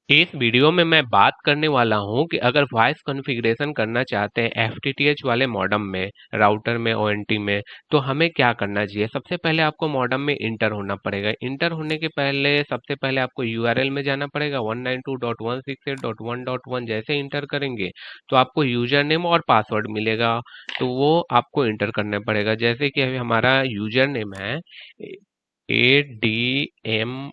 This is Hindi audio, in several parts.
इस वीडियो में मैं बात करने वाला हूं कि अगर वॉइस कॉन्फ़िगरेशन करना चाहते हैं एफटीटीएच वाले मॉडेम में, राउटर में, ओएनटी में, तो हमें क्या करना चाहिए। सबसे पहले आपको मॉडेम में इंटर होना पड़ेगा। इंटर होने के पहले सबसे पहले आपको यूआरएल में जाना पड़ेगा। 192.168.1.1 जैसे इंटर करेंगे तो आपको यूजर नेम और पासवर्ड मिलेगा, तो वो आपको इंटर करना पड़ेगा। जैसे कि अभी हमारा यूजर नेम है ADMIN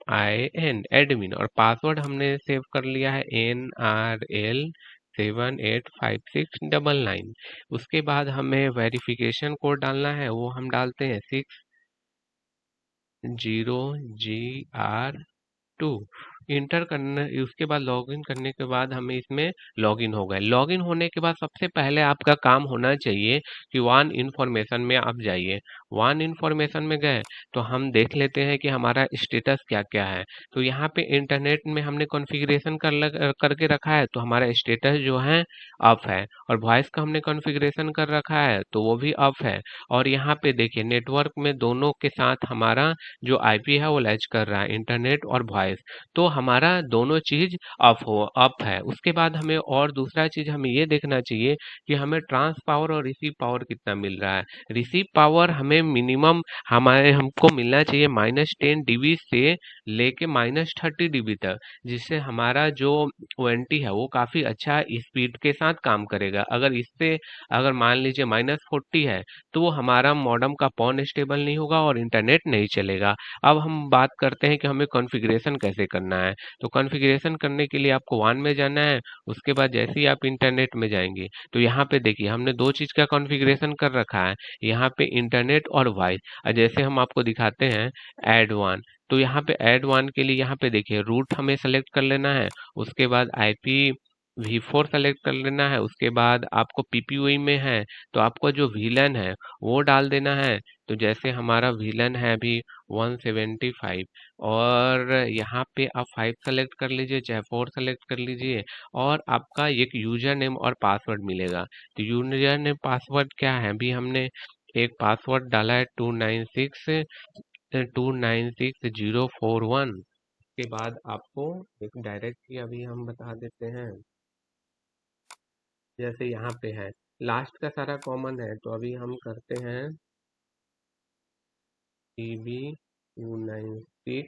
एडमिन, और पासवर्ड हमने सेव कर लिया है NRL785699। उसके बाद हमें वेरिफिकेशन कोड डालना है, वो हम डालते हैं 60GR2। इंटर करने उसके बाद लॉगिन करने के बाद हमें इसमें लॉगिन हो गए। लॉगिन होने के बाद सबसे पहले आपका काम होना चाहिए कि वन इन्फॉर्मेशन में आप जाइए। वन इन्फॉर्मेशन में गए तो हम देख लेते हैं कि हमारा स्टेटस क्या क्या है। तो यहाँ पे इंटरनेट में हमने कॉन्फ़िगरेशन करके रखा है, तो हमारा स्टेटस जो है अप है, और वॉइस का हमने कॉन्फ़िगरेशन कर रखा है तो वो भी अप है। और यहाँ पे देखिए नेटवर्क में दोनों के साथ हमारा जो आईपी है वो लैच कर रहा है, इंटरनेट और वॉइस। तो हमारा दोनों चीज अप है। उसके बाद हमें और दूसरा चीज हमें ये देखना चाहिए कि हमें ट्रांस पावर और रिसीव पावर कितना मिल रहा है। रिसीव पावर हमें मिनिमम हमको मिलना चाहिए -10 dB से लेके -30 dB तक, जिससे हमारा जो ओएनटी है वो काफी अच्छा स्पीड के साथ काम करेगा। अगर मान लीजिए -40 है तो वो हमारा मॉडेम का पॉन स्टेबल नहीं होगा और इंटरनेट नहीं चलेगा। अब हम बात करते हैं कि हमें कॉन्फ़िगरेशन कैसे करना है। तो कॉन्फ़िगरेशन करने के लिए आपको वन में जाना है। उसके बाद जैसे ही आप इंटरनेट में जाएंगे तो यहाँ पे देखिए हमने दो चीज़ का कॉन्फ़िगरेशन कर रखा है, यहाँ पे इंटरनेट और वॉइस। जैसे हम आपको दिखाते हैं ऐड वन, तो यहाँ पे ऐड वन के लिए यहाँ पे देखिए रूट हमें सेलेक्ट कर लेना है। उसके बाद IPv4 सेलेक्ट कर लेना है। उसके बाद आपको पीपीओई में है तो आपको जो VLAN है वो डाल देना है। तो जैसे हमारा VLAN है अभी 175, और यहाँ पे आप 5 सेलेक्ट कर लीजिए चाहे 4 सेलेक्ट कर लीजिए, और आपका एक यूजर नेम और पासवर्ड मिलेगा। तो यूजर नेम पासवर्ड क्या है, अभी हमने एक पासवर्ड डाला है 296 296 041। के बाद आपको एक डायरेक्टली अभी हम बता देते हैं, जैसे यहाँ पे है लास्ट का सारा कॉमन है, तो अभी हम करते हैं TB296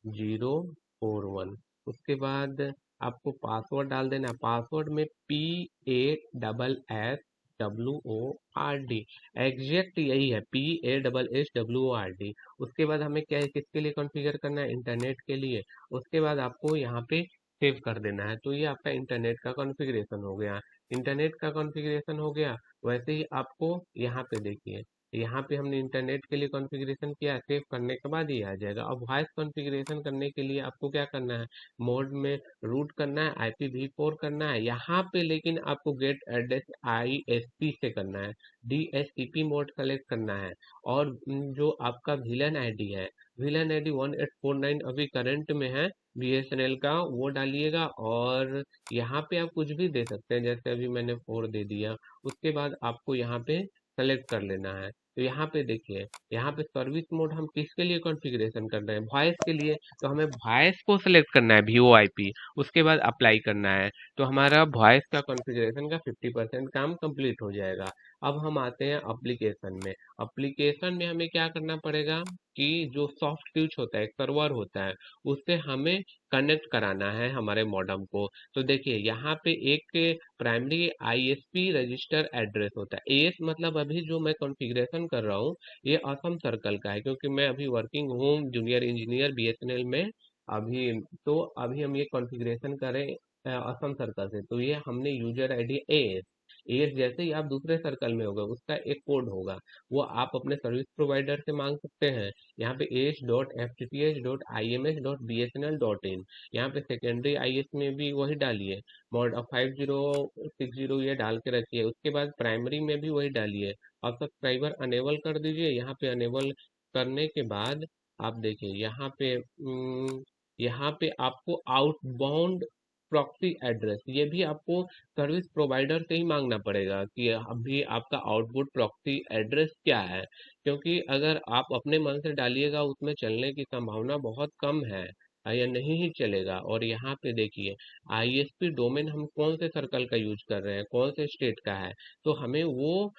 041। उसके बाद आपको पासवर्ड डाल देना। पासवर्ड में PASSWORD, एग्जैक्ट यही है, PASSWORD। उसके बाद हमें क्या है, किसके लिए कॉन्फ़िगर करना है, इंटरनेट के लिए। उसके बाद आपको यहाँ पे सेव कर देना है। तो ये आपका इंटरनेट का कॉन्फ़िगरेशन हो गया। इंटरनेट का कॉन्फ़िगरेशन हो गया। वैसे ही आपको यहाँ पे देखिए, यहाँ पे हमने इंटरनेट के लिए कॉन्फ़िगरेशन किया, सेव करने के बाद ये आ जाएगा। अब वॉइस कॉन्फ़िगरेशन करने के लिए आपको क्या करना है, मोड में रूट करना है, IPv4 करना है यहाँ पे, लेकिन आपको गेट एड्रेस ISP से करना है, DHCP मोड सेलेक्ट करना है। और जो आपका विलन आईडी है, विलन आईडी 1849 अभी करंट में है BSNL का, वो डालिएगा। और यहाँ पे आप कुछ भी दे सकते हैं, जैसे अभी मैंने 4 दे दिया। उसके बाद आपको यहाँ पे सेलेक्ट कर लेना है। तो यहाँ पे देखिए, यहाँ पे सर्विस मोड हम किसके लिए कॉन्फ़िगरेशन कर रहे हैं, वॉइस के लिए। तो हमें वॉइस को सिलेक्ट करना है, VoIP। उसके बाद अप्लाई करना है, तो हमारा वॉइस का कॉन्फ़िगरेशन का 50% काम कंप्लीट हो जाएगा। अब हम आते हैं एप्लीकेशन में। एप्लीकेशन में हमें क्या करना पड़ेगा कि जो सॉफ्ट स्विच होता है, एक सर्वर होता है, उससे हमें कनेक्ट कराना है हमारे मॉडेम को। तो देखिए यहाँ पे एक प्राइमरी ISP रजिस्टर एड्रेस होता है। एएस मतलब अभी जो मैं कॉन्फ़िगरेशन कर रहा हूँ ये असम सर्कल का है, क्योंकि मैं अभी वर्किंग हूँ जूनियर इंजीनियर BSNL में अभी। तो अभी हम ये कॉन्फ़िगरेशन करें असम सर्कल से, तो ये हमने यूजर आईडी एएस। एएस जैसे ही आप दूसरे सर्कल में होगा उसका एक कोड होगा, वो आप अपने सर्विस प्रोवाइडर से मांग सकते हैं। यहाँ पे AS.FTTH.IMS.BSNL.in, यहाँ पे सेकेंडरी IS में भी वही डालिए, मॉड 5060 ये डाल के रखिए। उसके बाद प्राइमरी में भी वही डालिए। अब सब्सक्राइबर अनेबल कर दीजिए। यहाँ पे अनेबल करने के बाद आप देखिए यहाँ पे आपको आउटबाउंड प्रॉक्सी एड्रेस, ये भी आपको सर्विस प्रोवाइडर से ही मांगना पड़ेगा कि अभी आपका आउटपुट प्रॉक्सी एड्रेस क्या है, क्योंकि अगर आप अपने मन से डालिएगा उसमें चलने की संभावना बहुत कम है। या नहीं ही चलेगा। और यहाँ पे देखिए आईएसपी डोमेन हम कौन से सर्कल का यूज कर रहे हैं, कौन से स्टेट का है, तो हमें वो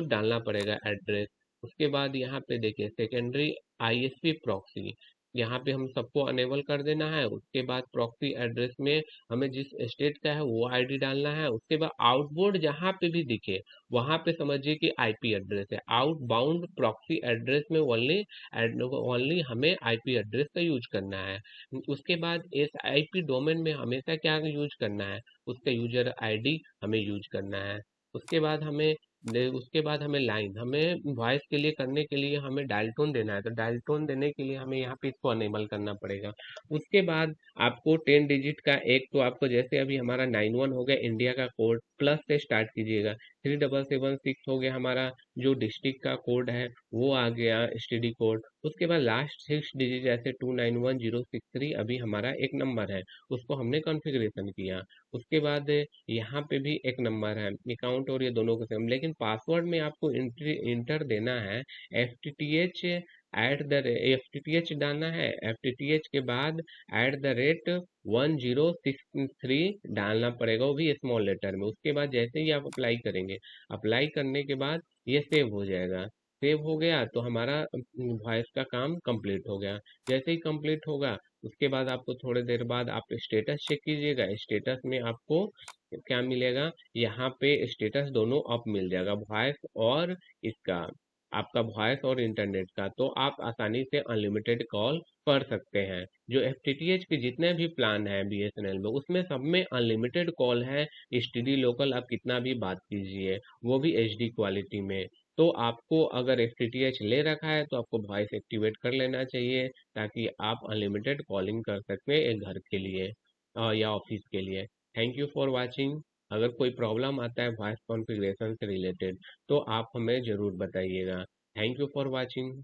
डालना पड़ेगा एड्रेस। उसके बाद यहाँ पे देखिए सेकेंडरी आईएसपी प्रॉक्सी, यहाँ पे हम सबको अनेबल कर देना है। उसके बाद प्रॉक्सी एड्रेस में हमें जिस स्टेट का है वो आईडी डालना है। उसके बाद आउटबोर्ड जहाँ पे भी दिखे वहां पे समझिए कि आईपी एड्रेस है। आउटबाउंड प्रॉक्सी एड्रेस में ओनली हमें आईपी एड्रेस का यूज करना है। उसके बाद इस आईपी डोमेन में हमेशा क्या यूज करना है, उसका यूजर आईडी हमें यूज करना है। उसके बाद हमें लाइन, हमें वॉइस के लिए करने के लिए हमें डायल टोन देना है, तो डायल टोन देने के लिए हमें यहाँ पे इसको अनेबल करना पड़ेगा। उसके बाद आपको 10 डिजिट का एक, तो आपको जैसे अभी हमारा 91 हो गया इंडिया का कोड, प्लस से स्टार्ट कीजिएगा। 3776 हो गया हमारा जो डिस्ट्रिक्ट का कोड है, वो आ गया एसटीडी कोड। उसके बाद लास्ट 6 डिजिट जैसे 291063 अभी हमारा एक नंबर है, उसको हमने कॉन्फ़िगरेशन किया। उसके बाद यहाँ पे भी एक नंबर है अकाउंट, और ये दोनों को सेम, लेकिन पासवर्ड में आपको इंटर देना है FTTH FTTH डालना है। FTTH के बाद @1063 डालना पड़ेगा, वो भी स्मॉल लेटर में। उसके बाद जैसे ही आप अप्लाई करेंगे, अप्लाई करने के बाद ये सेव हो जाएगा। सेव हो गया तो हमारा वॉइस का काम कंप्लीट हो गया। जैसे ही कंप्लीट होगा उसके बाद आपको थोड़ी देर बाद आप स्टेटस चेक कीजिएगा। स्टेटस में आपको क्या मिलेगा, यहाँ पे स्टेटस दोनों अप मिल जाएगा, वॉइस और इसका, आपका वॉइस और इंटरनेट का। तो आप आसानी से अनलिमिटेड कॉल कर सकते हैं। जो एफटीटीएच के जितने भी प्लान हैं बीएसएनएल में, उसमें सब में अनलिमिटेड कॉल है। एसटीडी लोकल आप कितना भी बात कीजिए, वो भी एचडी क्वालिटी में। तो आपको अगर एफटीटीएच ले रखा है तो आपको वॉइस एक्टिवेट कर लेना चाहिए, ताकि आप अनलिमिटेड कॉलिंग कर सकें एक घर के लिए या ऑफिस के लिए। Thank you for watching. अगर कोई प्रॉब्लम आता है वॉइस कॉन्फ़िगरेशन से रिलेटेड तो आप हमें ज़रूर बताइएगा। Thank you for watching.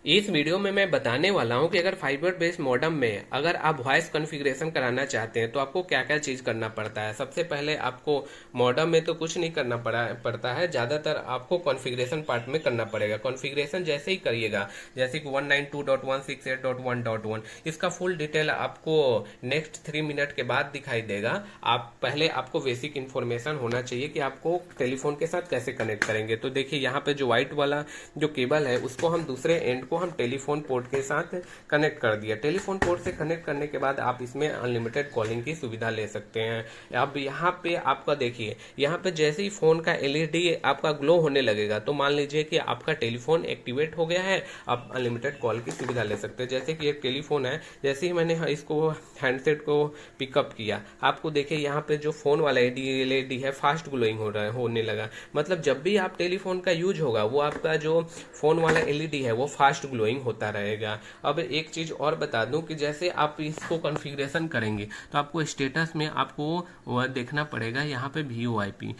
इस वीडियो में मैं बताने वाला हूं कि अगर फाइबर बेस्ड मॉडेम में अगर आप वॉइस कॉन्फ़िगरेशन कराना चाहते हैं तो आपको क्या क्या चीज़ करना पड़ता है। सबसे पहले आपको मॉडेम में तो कुछ नहीं करना पड़ता है, ज़्यादातर आपको कॉन्फ़िगरेशन पार्ट में करना पड़ेगा। कॉन्फ़िगरेशन जैसे ही करिएगा, जैसे कि 192.168.1.1, इसका फुल डिटेल आपको नेक्स्ट 3 मिनट के बाद दिखाई देगा। आप पहले आपको बेसिक इन्फॉर्मेशन होना चाहिए कि आपको टेलीफोन के साथ कैसे कनेक्ट करेंगे। तो देखिए यहाँ पे जो व्हाइट वाला जो केबल है उसको हम दूसरे एंड को हम टेलीफोन पोर्ट के साथ कनेक्ट कर दिया। टेलीफोन पोर्ट से कनेक्ट करने के बाद आप इसमें अनलिमिटेड कॉलिंग की सुविधा ले सकते हैं। अब यहाँ पे आपका देखिए, यहाँ पे जैसे ही फोन का एलईडी आपका ग्लो होने लगेगा तो मान लीजिए कि आपका टेलीफोन एक्टिवेट हो गया है, आप अनलिमिटेड कॉल की सुविधा ले सकते हैं। जैसे कि एक टेलीफोन है, जैसे ही मैंने इसको हैंडसेट को पिकअप किया, आपको देखिए यहाँ पे जो फोन वाला एलईडी है फास्ट ग्लोइंग हो रहा है, होने लगा। मतलब जब भी आप टेलीफोन का यूज होगा वो आपका जो फोन वाला एलईडी है वो फास्ट ग्लोइंग होता रहेगा। अब एक चीज और बता दूं कि जैसे आप इसको कॉन्फ़िगरेशन करेंगे तो आपको स्टेटस में आपको वह देखना पड़ेगा, यहाँ पे वीओआईपी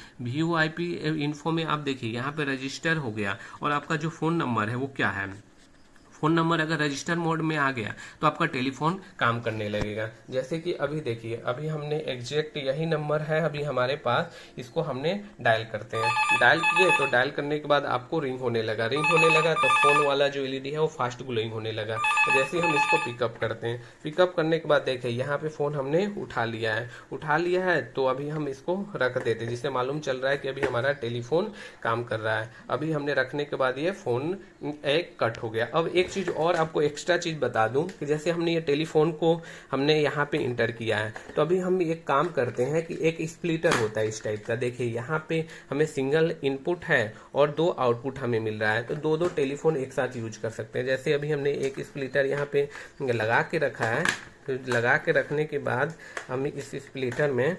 इन्फो में आप देखिए यहाँ पे रजिस्टर हो गया और आपका जो फोन नंबर है वो क्या है। फोन नंबर अगर रजिस्टर मोड में आ गया तो आपका टेलीफोन काम करने लगेगा। जैसे कि अभी देखिए, अभी हमने एग्जैक्ट यही नंबर है अभी हमारे पास, इसको हमने डायल करते हैं। डायल किए तो डायल करने के बाद आपको रिंग होने लगा, तो फोन वाला जो एलईडी है वो फास्ट ग्लोइंग होने लगा। जैसे हम इसको पिकअप करते हैं, पिकअप करने के बाद देखिए यहाँ पे फोन हमने उठा लिया है तो अभी हम इसको रख देते हैं, जिससे मालूम चल रहा है कि अभी हमारा टेलीफोन काम कर रहा है। अभी हमने रखने के बाद ये फोन एक कट हो गया। अब एक चीज और आपको एक्स्ट्रा चीज बता दूं कि जैसे हमने ये टेलीफोन को हमने यहाँ पे इंटर किया है, तो अभी हम एक काम करते हैं कि एक स्प्लिटर होता है इस टाइप का। देखिए यहाँ पे हमें सिंगल इनपुट है और 2 आउटपुट हमें मिल रहा है, तो दो टेलीफोन एक साथ यूज कर सकते हैं। जैसे अभी हमने एक स्प्लिटर यहाँ पे लगा के रखा है, तो लगा के रखने के बाद हम इस स्प्लिटर में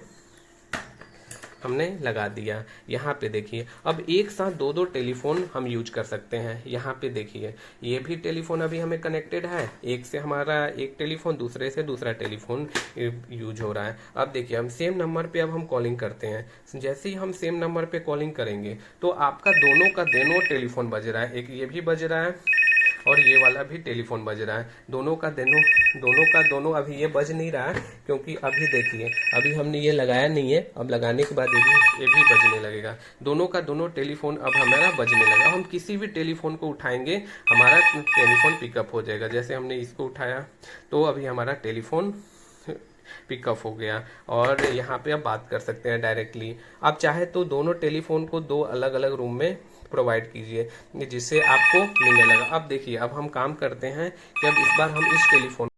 हमने लगा दिया। यहाँ पे देखिए अब एक साथ दो टेलीफोन हम यूज कर सकते हैं। यहाँ पे देखिए ये भी टेलीफोन अभी हमें कनेक्टेड है, एक से हमारा एक टेलीफोन, दूसरे से दूसरा टेलीफोन यूज हो रहा है। अब देखिए हम सेम नंबर पे अब हम कॉलिंग करते हैं। जैसे ही हम सेम नंबर पे कॉलिंग करेंगे तो आपका दोनों का दोनों टेलीफोन बज रहा है, एक ये भी बज रहा है और ये वाला भी टेलीफोन बज रहा है, दोनों का दोनों दोनों का दोनों अभी ये बज नहीं रहा है, क्योंकि अभी देखिए अभी हमने ये लगाया नहीं है, अब लगाने के बाद ये भी बजने लगेगा। दोनों का दोनों टेलीफोन अब हमारा बजने लगा। हम किसी भी टेलीफोन को उठाएंगे हमारा टेलीफोन पिकअप हो जाएगा। जैसे हमने इसको उठाया तो अभी हमारा टेलीफोन पिकअप हो गया, और यहाँ पे आप बात कर सकते हैं डायरेक्टली। आप चाहे तो दोनों टेलीफोन को दो अलग अलग रूम में प्रोवाइड कीजिए, जिससे आपको मिलने लगा। अब देखिए अब हम काम करते हैं कि अब इस बार हम इस टेलीफोन